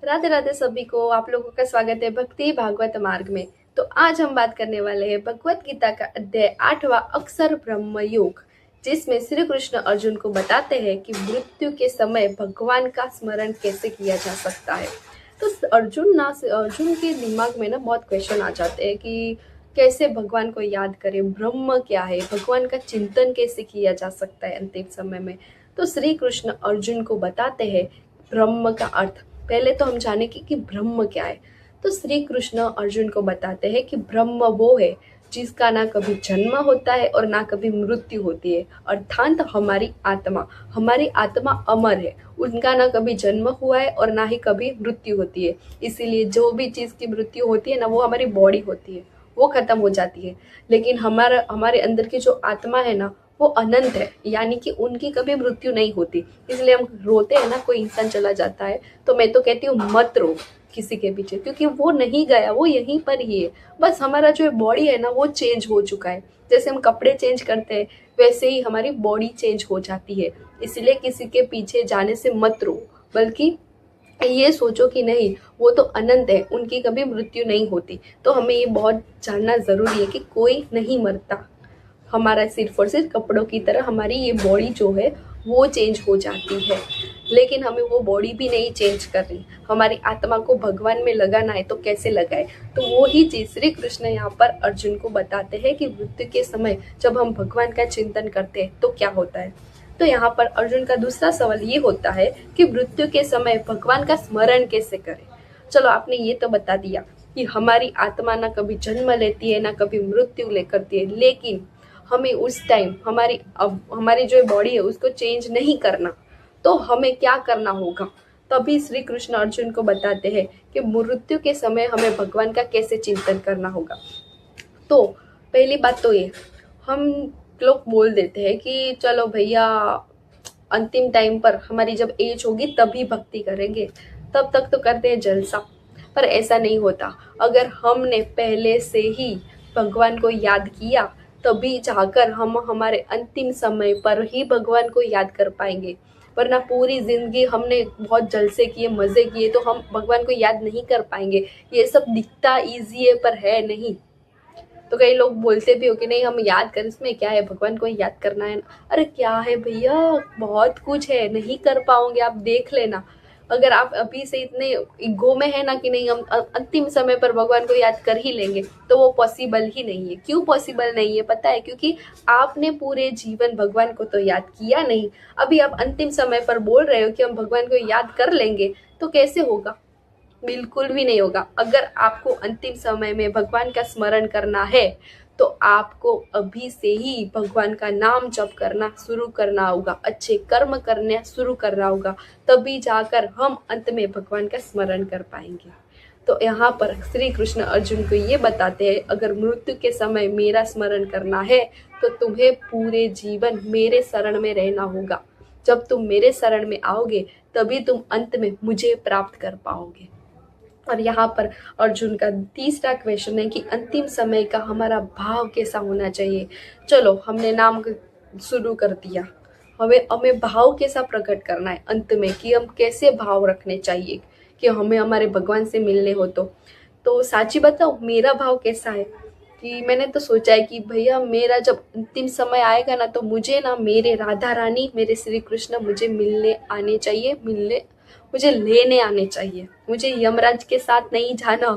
राधे राधे सभी को। आप लोगों का स्वागत है भक्ति भागवत मार्ग में। तो आज हम बात करने वाले हैं भगवत गीता का अध्याय 8वां अक्षर ब्रह्म योग, जिसमें श्री कृष्ण अर्जुन को बताते हैं कि मृत्यु के समय भगवान का स्मरण कैसे किया जा सकता है। तो अर्जुन के दिमाग में ना बहुत क्वेश्चन आ जाते हैं कि कैसे भगवान को याद करें, ब्रह्म क्या है, भगवान का चिंतन कैसे किया जा सकता है अंतिम समय में। तो श्री कृष्ण अर्जुन को बताते हैं ब्रह्म का अर्थ। पहले तो हम जाने कि ब्रह्म क्या है। तो श्री कृष्ण अर्जुन को बताते हैं कि ब्रह्म वो है जिसका ना कभी जन्म होता है और ना कभी मृत्यु होती है, अर्थात हमारी आत्मा अमर है। उनका ना कभी जन्म हुआ है और ना ही कभी मृत्यु होती है। इसीलिए जो भी चीज की मृत्यु होती है ना, वो हमारी बॉडी होती है, वो खत्म हो जाती है। लेकिन हमारे अंदर की जो आत्मा है ना, वो अनंत है, यानी कि उनकी कभी मृत्यु नहीं होती। इसलिए हम रोते हैं ना, कोई इंसान चला जाता है तो मैं तो कहती हूँ मत रो किसी के पीछे, क्योंकि वो नहीं गया, वो यहीं पर ही है। बस हमारा जो बॉडी है ना, वो चेंज हो चुका है। जैसे हम कपड़े चेंज करते हैं, वैसे ही हमारी बॉडी चेंज हो जाती है। इसलिए किसी के पीछे जाने से मत रो, बल्कि ये सोचो कि नहीं, वो तो अनंत है, उनकी कभी मृत्यु नहीं होती। तो हमें ये बहुत जानना जरूरी है कि कोई नहीं मरता। हमारा सिर्फ और सिर्फ कपड़ों की तरह हमारी ये बॉडी जो है वो चेंज हो जाती है, लेकिन हमें वो बॉडी भी नहीं चेंज करनी। हमारी आत्मा को भगवान में लगाना है तो कैसे लगाए। तो वो ही चीज श्री कृष्ण यहाँ पर अर्जुन को बताते हैं कि मृत्यु के समय जब हम भगवान का चिंतन करते हैं तो क्या होता है। तो यहाँ पर अर्जुन का दूसरा सवाल ये होता है कि मृत्यु के समय भगवान का स्मरण कैसे करें। चलो, आपने ये तो बता दिया कि हमारी आत्मा ना कभी जन्म लेती है ना कभी मृत्यु ले करती है, लेकिन हमें उस टाइम हमारी जो बॉडी है उसको चेंज नहीं करना। तो हमें क्या करना होगा। तभी श्री कृष्ण अर्जुन को बताते हैं कि मृत्यु के समय हमें भगवान का कैसे चिंतन करना होगा। तो पहली बात तो ये, हम लोग बोल देते हैं कि चलो भैया, अंतिम टाइम पर हमारी जब एज होगी तभी भक्ति करेंगे, तब तक तो करते हैं जलसा। पर ऐसा नहीं होता। अगर हमने पहले से ही भगवान को याद किया, तभी जाकर हम हमारे अंतिम समय पर ही भगवान को याद कर पाएंगे। वरना पूरी जिंदगी हमने बहुत जलसे किए, मजे किए, तो हम भगवान को याद नहीं कर पाएंगे। ये सब दिखता इजी है पर है नहीं। तो कई लोग बोलते भी हो कि नहीं, हम याद करें, इसमें क्या है, भगवान को याद करना है। अरे क्या है भैया, बहुत कुछ है, नहीं कर पाओगे आप, देख लेना। अगर आप अभी से इतने ईगो में है ना कि नहीं, हम अंतिम समय पर भगवान को याद कर ही लेंगे, तो वो पॉसिबल ही नहीं है। क्यों पॉसिबल नहीं है पता है? क्योंकि आपने पूरे जीवन भगवान को तो याद किया नहीं। अभी आप अंतिम समय पर बोल रहे हो कि हम भगवान को याद कर लेंगे, तो कैसे होगा? बिल्कुल भी नहीं होगा। अगर आपको अंतिम समय में भगवान का स्मरण करना है, तो आपको अभी से ही भगवान का नाम जप करना शुरू करना होगा, अच्छे कर्म करना शुरू करना होगा। तभी जाकर हम अंत में भगवान का स्मरण कर पाएंगे। तो यहाँ पर श्री कृष्ण अर्जुन को ये बताते हैं, अगर मृत्यु के समय मेरा स्मरण करना है तो तुम्हें पूरे जीवन मेरे शरण में रहना होगा। जब तुम मेरे शरण में आओगे तभी तुम अंत में मुझे प्राप्त कर पाओगे। और यहाँ पर अर्जुन का तीसरा क्वेश्चन है कि अंतिम समय का हमारा भाव कैसा होना चाहिए। चलो, हमने नाम शुरू कर दिया, हमें हमें भाव कैसा प्रकट करना है अंत में, कि हम कैसे भाव रखने चाहिए कि हमें हमारे भगवान से मिलने हो। तो साची बताओ, मेरा भाव कैसा है कि मैंने तो सोचा है कि भैया, मेरा जब अंतिम समय आएगा ना, तो मुझे ना मेरे राधा रानी, मेरे श्री कृष्ण मुझे मिलने आने चाहिए, मुझे लेने आने चाहिए। मुझे यमराज के साथ नहीं जाना,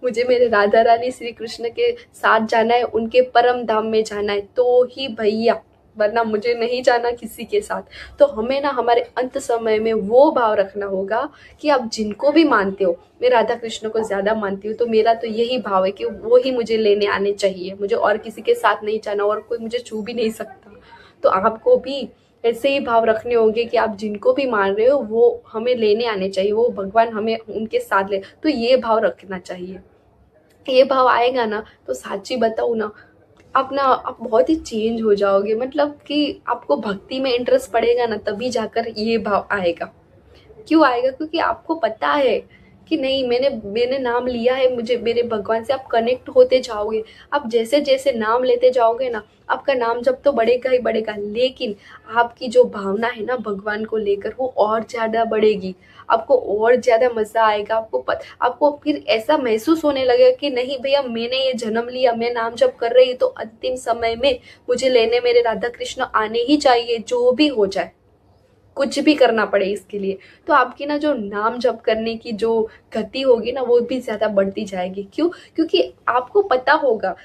मुझे मेरे राधा रानी श्री कृष्ण के साथ जाना है, उनके परम धाम में जाना है तो ही भैया, वरना मुझे नहीं जाना किसी के साथ। तो हमें ना हमारे अंत समय में वो भाव रखना होगा कि आप जिनको भी मानते हो, मैं राधा कृष्ण को ज्यादा मानती हूँ, तो मेरा तो यही भाव है कि वो ही मुझे लेने आने चाहिए, मुझे और किसी के साथ नहीं जाना, और कोई मुझे छू भी नहीं सकता। तो आपको भी ऐसे ही भाव रखने होंगे कि आप जिनको भी मान रहे हो वो हमें लेने आने चाहिए, वो भगवान हमें उनके साथ ले। तो ये भाव रखना चाहिए। ये भाव आएगा ना, तो साची बताऊँ ना, आप बहुत ही चेंज हो जाओगे। मतलब कि आपको भक्ति में इंटरेस्ट पड़ेगा ना, तभी जाकर ये भाव आएगा। क्यों आएगा? क्योंकि आपको पता है कि नहीं, मैंने मैंने नाम लिया है, मुझे मेरे भगवान से आप कनेक्ट होते जाओगे। आप जैसे जैसे नाम लेते जाओगे ना, आपका नाम जब तो बढ़ेगा ही बढ़ेगा, लेकिन आपकी जो भावना है ना भगवान को लेकर, वो और ज़्यादा बढ़ेगी। आपको और ज़्यादा मज़ा आएगा। आपको फिर ऐसा महसूस होने लगेगा कि नहीं भैया, मैंने ये जन्म लिया, मैं नाम जप कर रही, तो अंतिम समय में मुझे लेने मेरे राधा कृष्ण आने ही चाहिए, जो भी हो जाए, कुछ भी करना पड़े इसके लिए। तो आपकी ना जो नाम जप करने की जो गति होगी ना, वो भी ज्यादा बढ़ती जाएगी। क्यों? क्योंकि आपको पता होगा,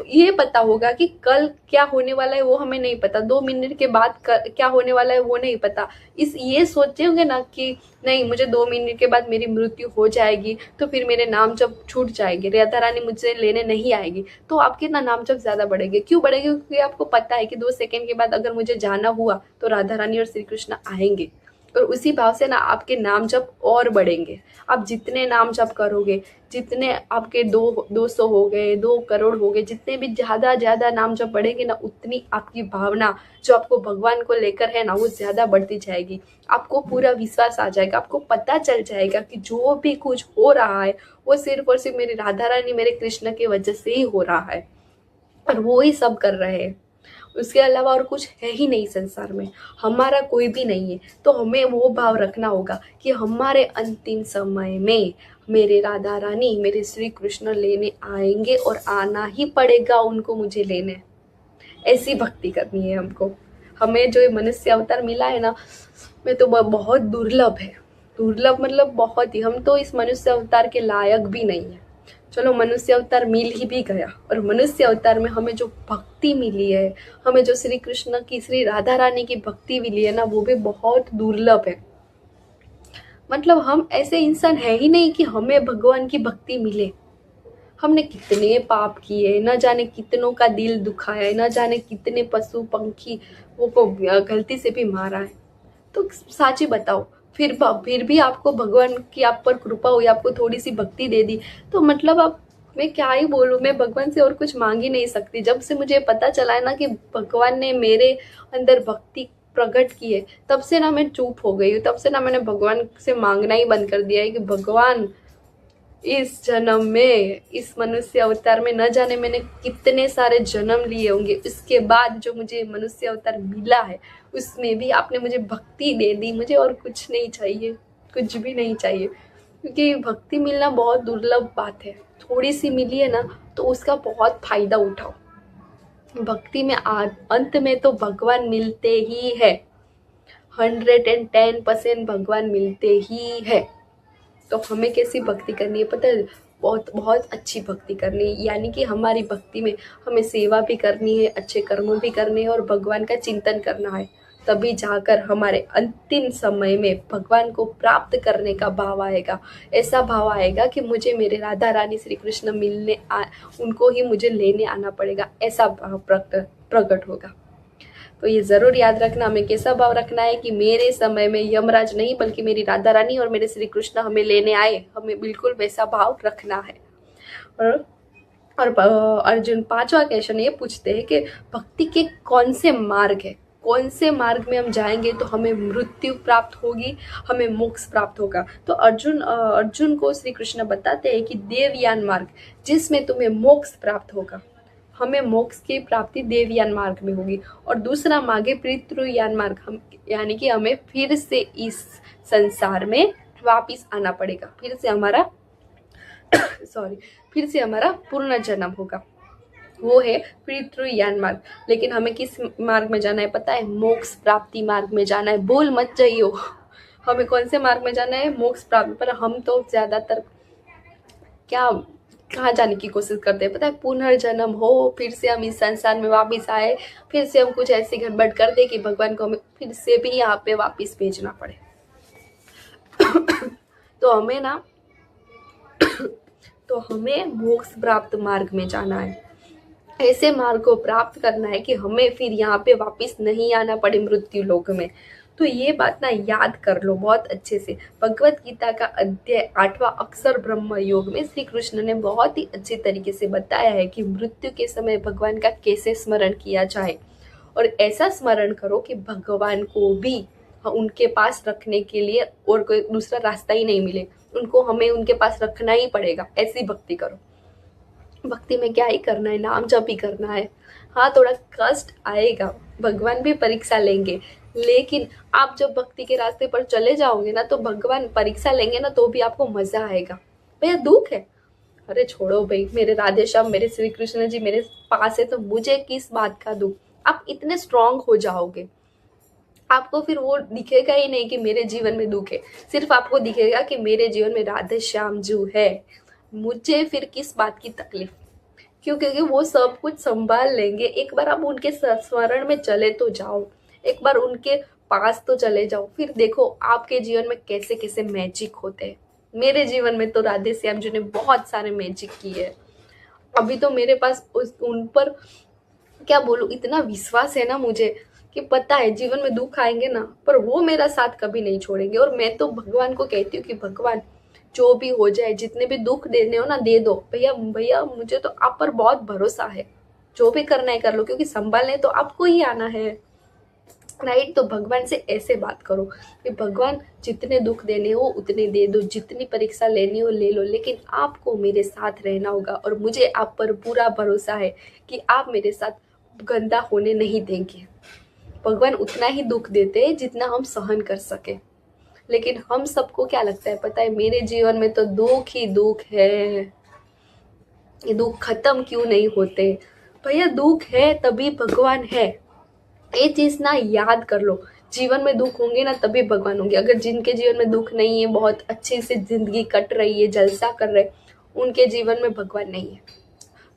ये पता होगा कि कल क्या होने वाला है वो हमें नहीं पता, 2 मिनट के बाद क्या होने वाला है वो नहीं पता। ये सोचे होंगे ना कि नहीं, मुझे 2 मिनट के बाद मेरी मृत्यु हो जाएगी, तो फिर मेरे नाम जब छूट जाएंगे, राधा रानी मुझे लेने नहीं आएगी, तो आपके ना नाम जब ज्यादा बढ़ेंगे। क्यों बढ़ेंगे? क्योंकि आपको पता है कि 2 सेकंड के बाद अगर मुझे जाना हुआ तो राधा रानी और श्री कृष्ण आएंगे। और उसी भाव से ना आपके नाम जप और बढ़ेंगे। आप जितने नाम जप करोगे, जितने आपके 200 हो गए, 2 करोड़ हो गए, जितने भी ज्यादा ज्यादा नाम जप बढ़ेंगे ना, उतनी आपकी भावना जो आपको भगवान को लेकर है ना, वो ज्यादा बढ़ती जाएगी। आपको पूरा विश्वास आ जाएगा, आपको पता चल जाएगा कि जो भी कुछ हो रहा है वो सिर्फ और सिर्फ मेरी राधा रानी, मेरे कृष्ण की वजह से ही हो रहा है, और वो ही सब कर रहे हैं। उसके अलावा और कुछ है ही नहीं संसार में, हमारा कोई भी नहीं है। तो हमें वो भाव रखना होगा कि हमारे अंतिम समय में मेरे राधा रानी, मेरे श्री कृष्ण लेने आएंगे, और आना ही पड़ेगा उनको मुझे लेने। ऐसी भक्ति करनी है हमको। हमें जो ये मनुष्य अवतार मिला है ना, मैं तो बहुत दुर्लभ है। दुर्लभ मतलब बहुत ही, हम तो इस मनुष्य अवतार के लायक भी नहीं है। चलो, मनुष्य अवतार मिल ही भी गया, और मनुष्य अवतार में हमें जो भक्ति मिली है, हमें जो श्री कृष्ण की, श्री राधा रानी की भक्ति मिली है ना, वो भी बहुत दुर्लभ है। मतलब हम ऐसे इंसान है ही नहीं कि हमें भगवान की भक्ति मिले। हमने कितने पाप किए, न जाने कितनों का दिल दुखाया है, न जाने कितने पशु पंखी वो को गलती से भी मारा है। तो साची बताओ, फिर भी आपको भगवान की आप पर कृपा हुई, आपको थोड़ी सी भक्ति दे दी, तो मतलब अब मैं क्या ही बोलूं, मैं भगवान से और कुछ मांग ही नहीं सकती। जब से मुझे पता चला है ना कि भगवान ने मेरे अंदर भक्ति प्रकट की है, तब से ना मैं चुप हो गई हूँ। तब से ना मैंने भगवान से मांगना ही बंद कर दिया है कि भगवान, इस जन्म में, इस मनुष्य अवतार में न जाने मैंने कितने सारे जन्म लिए होंगे, इसके बाद जो मुझे मनुष्य अवतार मिला है उसमें भी आपने मुझे भक्ति दे दी। मुझे और कुछ नहीं चाहिए, कुछ भी नहीं चाहिए। क्योंकि भक्ति मिलना बहुत दुर्लभ बात है। थोड़ी सी मिली है ना, तो उसका बहुत फायदा उठाओ। भक्ति में अंत में तो भगवान मिलते ही है, 110% भगवान मिलते ही है। तो हमें कैसी भक्ति करनी है पता है? बहुत बहुत अच्छी भक्ति करनी है। यानी कि हमारी भक्ति में हमें सेवा भी करनी है, अच्छे कर्म भी करने हैं, और भगवान का चिंतन करना है। तभी जाकर हमारे अंतिम समय में भगवान को प्राप्त करने का भाव आएगा। ऐसा भाव आएगा कि मुझे मेरे राधा रानी श्री कृष्ण उनको ही मुझे लेने आना पड़ेगा, ऐसा भाव प्रकट होगा। तो ये जरूर याद रखना, हमें कैसा भाव रखना है कि मेरे समय में यमराज नहीं, बल्कि मेरी राधा रानी और मेरे श्री कृष्ण हमें लेने आए। हमें बिल्कुल वैसा भाव रखना है। और अर्जुन 5वां क्वेश्चन ये पूछते हैं कि भक्ति के कौन से मार्ग है, कौन से मार्ग में हम जाएंगे तो हमें मृत्यु प्राप्त होगी, हमें मोक्ष प्राप्त होगा। तो अर्जुन को श्री कृष्ण बताते हैं कि देवयान मार्ग, जिसमें तुम्हें मोक्ष प्राप्त होगा। हमें मोक्ष की प्राप्ति देवयान मार्ग में होगी। और दूसरा मार्ग है पितृयान मार्ग, यानी कि हमें फिर से इस संसार में वापिस आना पड़ेगा, फिर से हमारा पूर्ण जन्म होगा, वो है पितृयान मार्ग। लेकिन हमें किस मार्ग में जाना है पता है? मोक्ष प्राप्ति मार्ग में जाना है। भूल मत जाइयो, हमें कौन से मार्ग में जाना है? मोक्ष प्राप्ति। पर हम तो ज्यादातर कहाँ जाने की कोशिश करते हैं पता है? पुनर्जन्म हो, फिर से हम इस संसार में वापस आए, फिर से हम कुछ ऐसी गड़बड़ कर दे कि भगवान को हमें फिर से भी यहाँ पे वापस भेजना पड़े। तो हमें मोक्ष प्राप्त मार्ग में जाना है। ऐसे मार्ग को प्राप्त करना है कि हमें फिर यहाँ पे वापस नहीं आना पड़े मृत्यु लोक में। तो ये बात ना याद कर लो बहुत अच्छे से। भगवत गीता का अध्याय 8वां अक्षर ब्रह्म योग में श्री कृष्ण ने बहुत ही अच्छे तरीके से बताया है कि मृत्यु के समय भगवान का कैसे स्मरण किया जाए। और ऐसा स्मरण करो कि भगवान को भी उनके पास रखने के लिए और कोई दूसरा रास्ता ही नहीं मिले, उनको हमें उनके पास रखना ही पड़ेगा, ऐसी भक्ति करो। भक्ति में क्या ही करना है, नाम जप ही करना है। हाँ, थोड़ा कष्ट आएगा, भगवान भी परीक्षा लेंगे, लेकिन आप जब भक्ति के रास्ते पर चले जाओगे ना, तो भगवान परीक्षा लेंगे ना, तो भी आपको मजा आएगा। भैया दुख है, अरे छोड़ो भाई, मेरे राधे श्याम, मेरे श्री कृष्ण जी मेरे पास है तो मुझे किस बात का दुख। आप इतने स्ट्रांग हो जाओगे, आपको फिर वो दिखेगा ही नहीं कि मेरे जीवन में दुख है, सिर्फ आपको दिखेगा कि मेरे जीवन में राधे श्याम जो है, मुझे फिर किस बात की तकलीफ। क्यों? क्योंकि वो सब कुछ संभाल लेंगे। एक बार आप उनके स्मरण में चले तो जाओ, एक बार उनके पास तो चले जाओ, फिर देखो आपके जीवन में कैसे कैसे मैजिक होते हैं। मेरे जीवन में तो राधे श्याम जी ने बहुत सारे मैजिक किए हैं। अभी तो मेरे पास उन पर क्या बोलूं, इतना विश्वास है ना मुझे, कि पता है जीवन में दुख आएंगे ना, पर वो मेरा साथ कभी नहीं छोड़ेंगे। और मैं तो भगवान को कहती हूँ कि भगवान जो भी हो जाए, जितने भी दुख देने हो ना दे दो, भैया भैया मुझे तो आप पर बहुत भरोसा है, जो भी करना है कर लो, क्योंकि संभालने तो आपको ही आना है, राइट। तो भगवान से ऐसे बात करो कि भगवान जितने दुख देने हो उतने दे दो, जितनी परीक्षा लेनी हो ले लो, लेकिन आपको मेरे साथ रहना होगा, और मुझे आप पर पूरा भरोसा है कि आप मेरे साथ गंदा होने नहीं देंगे। भगवान उतना ही दुख देते हैं जितना हम सहन कर सके, लेकिन हम सबको क्या लगता है पता है, मेरे जीवन में तो दुख ही दुख है, ये दुख खत्म क्यों नहीं होते। भैया दुख है तभी भगवान है, ये चीज ना याद कर लो। जीवन में दुख होंगे ना तभी भगवान होंगे। अगर जिनके जीवन में दुख नहीं है, बहुत अच्छे से जिंदगी कट रही है, जलसा कर रहे, उनके जीवन में भगवान नहीं है।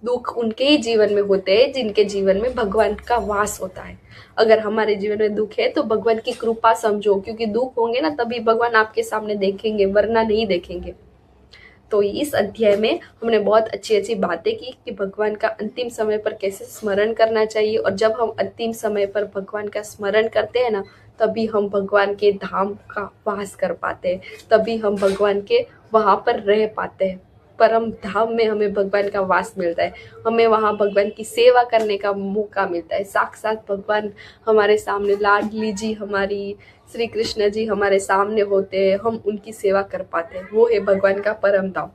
दुख उनके ही जीवन में होते हैं जिनके जीवन में भगवान का वास होता है। अगर हमारे जीवन में दुख है तो भगवान की कृपा समझो, क्योंकि दुख होंगे ना तभी भगवान आपके सामने देखेंगे, वरना नहीं देखेंगे। तो इस अध्याय में हमने बहुत अच्छी अच्छी बातें की कि भगवान का अंतिम समय पर कैसे स्मरण करना चाहिए, और जब हम अंतिम समय पर भगवान का स्मरण करते हैं ना, तभी हम भगवान के धाम का वास कर पाते हैं, तभी हम भगवान के वहाँ पर रह पाते हैं। परम धाम में हमें भगवान का वास मिलता है, हमें वहाँ भगवान की सेवा करने का मौका मिलता है। साक्षात भगवान हमारे सामने, लाडली जी हमारी श्री कृष्ण जी हमारे सामने होते हैं, हम उनकी सेवा कर पाते हैं, वो है भगवान का परम धाम।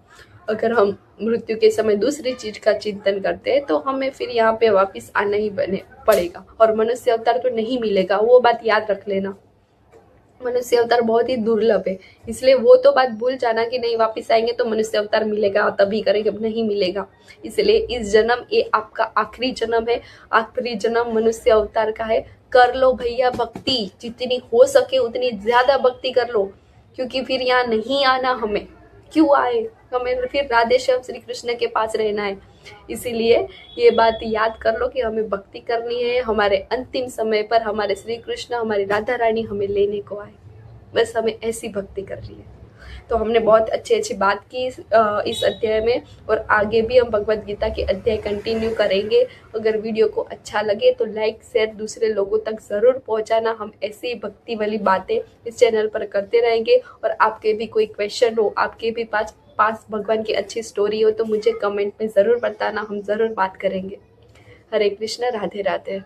अगर हम मृत्यु के समय दूसरी चीज का चिंतन करते हैं तो हमें फिर यहाँ पे वापस आना ही बने पड़ेगा, और मनुष्य अवतार तो नहीं मिलेगा, वो बात याद रख लेना। मनुष्य अवतार बहुत ही दुर्लभ है, इसलिए वो तो बात भूल जाना कि नहीं वापस आएंगे तो मनुष्य अवतार मिलेगा तभी करेंगे, नहीं मिलेगा। इसलिए इस जन्म ये आपका आखिरी जन्म है, आखिरी जन्म मनुष्य अवतार का है। कर लो भैया भक्ति, जितनी हो सके उतनी ज्यादा भक्ति कर लो, क्योंकि फिर यहाँ नहीं आना, हमें क्यों आए, हमें फिर राधे श्याम श्री कृष्ण के पास रहना है। इसीलिए ये बात याद कर लो कि हमें भक्ति करनी है, हमारे अंतिम समय पर हमारे श्री कृष्ण, हमारी राधा रानी हमें लेने को आए, बस हमें ऐसी भक्ति करनी है। तो हमने बहुत अच्छी अच्छी बात की इस अध्याय में, और आगे भी हम भगवत गीता के अध्याय कंटिन्यू करेंगे। अगर वीडियो को अच्छा लगे तो लाइक शेयर दूसरे लोगों तक ज़रूर पहुंचाना। हम ऐसी ही भक्ति वाली बातें इस चैनल पर करते रहेंगे, और आपके भी कोई क्वेश्चन हो, आपके भी पास भगवान की अच्छी स्टोरी हो, तो मुझे कमेंट में ज़रूर बताना, हम ज़रूर बात करेंगे। हरे कृष्ण, राधे राधे।